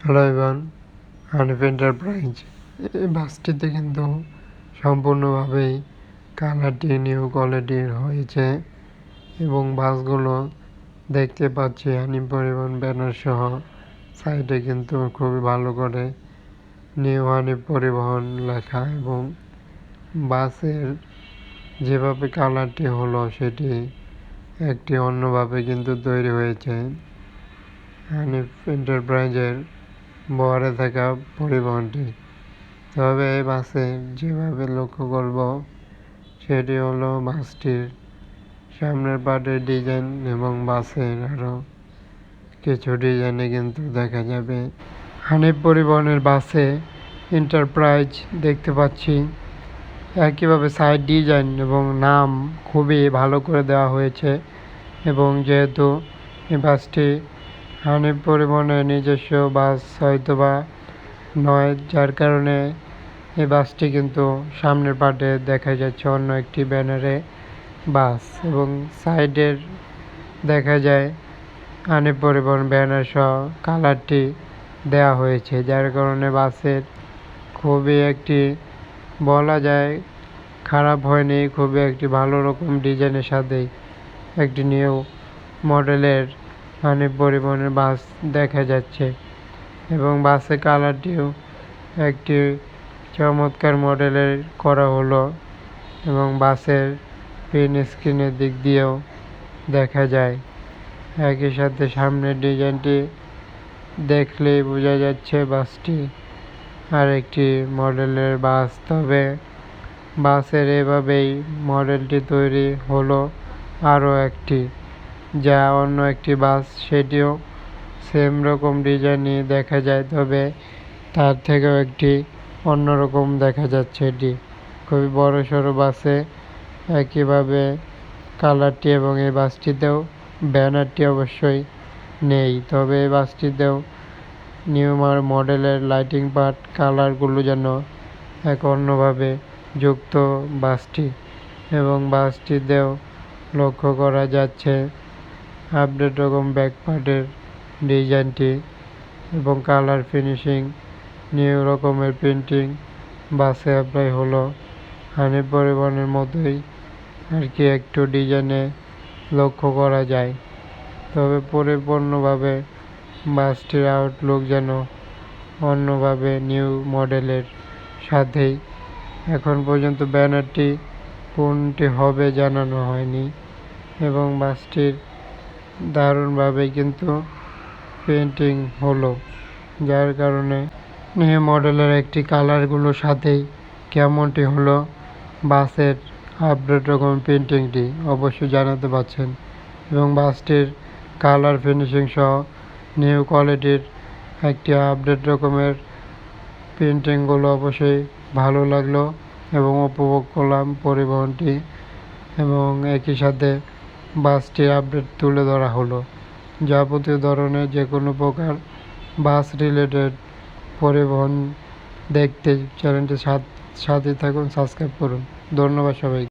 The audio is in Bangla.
Hello everyone, Hanif enterprise. এই বাসটিতে কিন্তু সম্পূর্ণভাবেই কালারটি নিউ কোয়ালিটির হয়েছে এবং বাসগুলো দেখতে পাচ্ছি হানিফ পরিবহন ব্যানার সহ সাইডে কিন্তু খুবই ভালো করে নিউ হানিফ পরিবহন লেখা এবং বাসের যেভাবে কালারটি হলো সেটি একটি অন্যভাবে কিন্তু তৈরি হয়েছে। হানিফ এন্টারপ্রাইজের বহরে থাকা পরিবহনটি, তবে এই বাসে যেভাবে লক্ষ্য করব সেটি হলো বাসটির সামনের পার্টের ডিজাইন এবং বাসের আরও কিছু ডিজাইনে কিন্তু দেখা যাবে। হানিফ পরিবহনের বাসে এন্টারপ্রাইজ দেখতে পাচ্ছি, একইভাবে সাইড ডিজাইন এবং নাম খুবই ভালো করে দেওয়া হয়েছে এবং যেহেতু এই বাসটি হানিফ পরিবহনের নিজস্ব বাস হয়তোবা নয়, যার কারণে এই বাসটি কিন্তু সামনের পার্টে দেখা যাচ্ছে অন্য একটি ব্যানারে বাস এবং সাইডের দেখা যায় হানিফ পরিবহন ব্যানার সহ কালারটি দেওয়া হয়েছে, যার কারণে বাসের খুবই একটি বলা যায় খারাপ হয়নি, খুবই একটি ভালো রকম ডিজাইনের সাথেই একটি নিউ মডেলের হানিফ পরিবহনের বাস দেখা যাচ্ছে এবং বাসের কালারটিও একটি চমৎকার মডেলের করা হলো এবং বাসের প্রিন্ট স্ক্রিনের দিক দিয়েও দেখা যায়। একই সাথে সামনের ডিজাইনটি দেখলেই বোঝা যাচ্ছে বাসটি আর একটি মডেলের বাস, তবে বাসের এভাবেই মডেলটি তৈরি হলো আরও একটি, যা অন্য একটি বাস সেটিও সেম রকম ডিজাইনই দেখা যায়, তবে তার থেকেও একটি অন্যরকম দেখা যাচ্ছে। এটি খুবই বড় সড়ো বাসে একইভাবে কালারটি এবং এই বাসটিতেও ব্যানারটি অবশ্যই নেই, তবে এই বাসটিতেও নিউ মডেলের লাইটিং পার্ট কালারগুলো যেন এক অন্যভাবে যুক্ত বাসটি এবং বাসটিতেও লক্ষ্য করা যাচ্ছে আপডেট রকম ব্যাক পার্টের ডিজাইনটি এবং কালার ফিনিশিং নিউ রকমের প্রিন্টিং বাসে অ্যাপ্লাই হলো। হানিফ পরিবহনের মতোই আর কি একটু ডিজাইনে লক্ষ্য করা যায়, তবে পরিপূর্ণভাবে বাসটির আউটলুক যেন অন্যভাবে নিউ মডেলের সাথেই। এখন পর্যন্ত ব্যানারটি কোনটি হবে জানানো হয়নি এবং বাসটির দারুণভাবে কিন্তু পেন্টিং হলো, যার কারণে নিউ মডেলের একটি কালারগুলোর সাথেই কেমনটি হলো বাসের আপডেট রকম পেন্টিংটি অবশ্যই জানাতে পারছেন এবং বাসটির কালার ফিনিশিং সহ নিউ কোয়ালিটির একটি আপডেট রকমের পেন্টিংগুলো অবশ্যই ভালো লাগলো এবং উপভোগ করলাম পরিবহনটি এবং একই সাথে বাসটি আপডেট তুলে ধরা হলো। যাবতীয় ধরনের যে কোনো প্রকার বাস রিলেটেড পরিবহন দেখতে চ্যানেলটি সাথে থাকুন, সাবস্ক্রাইব করুন। ধন্যবাদ সবাই।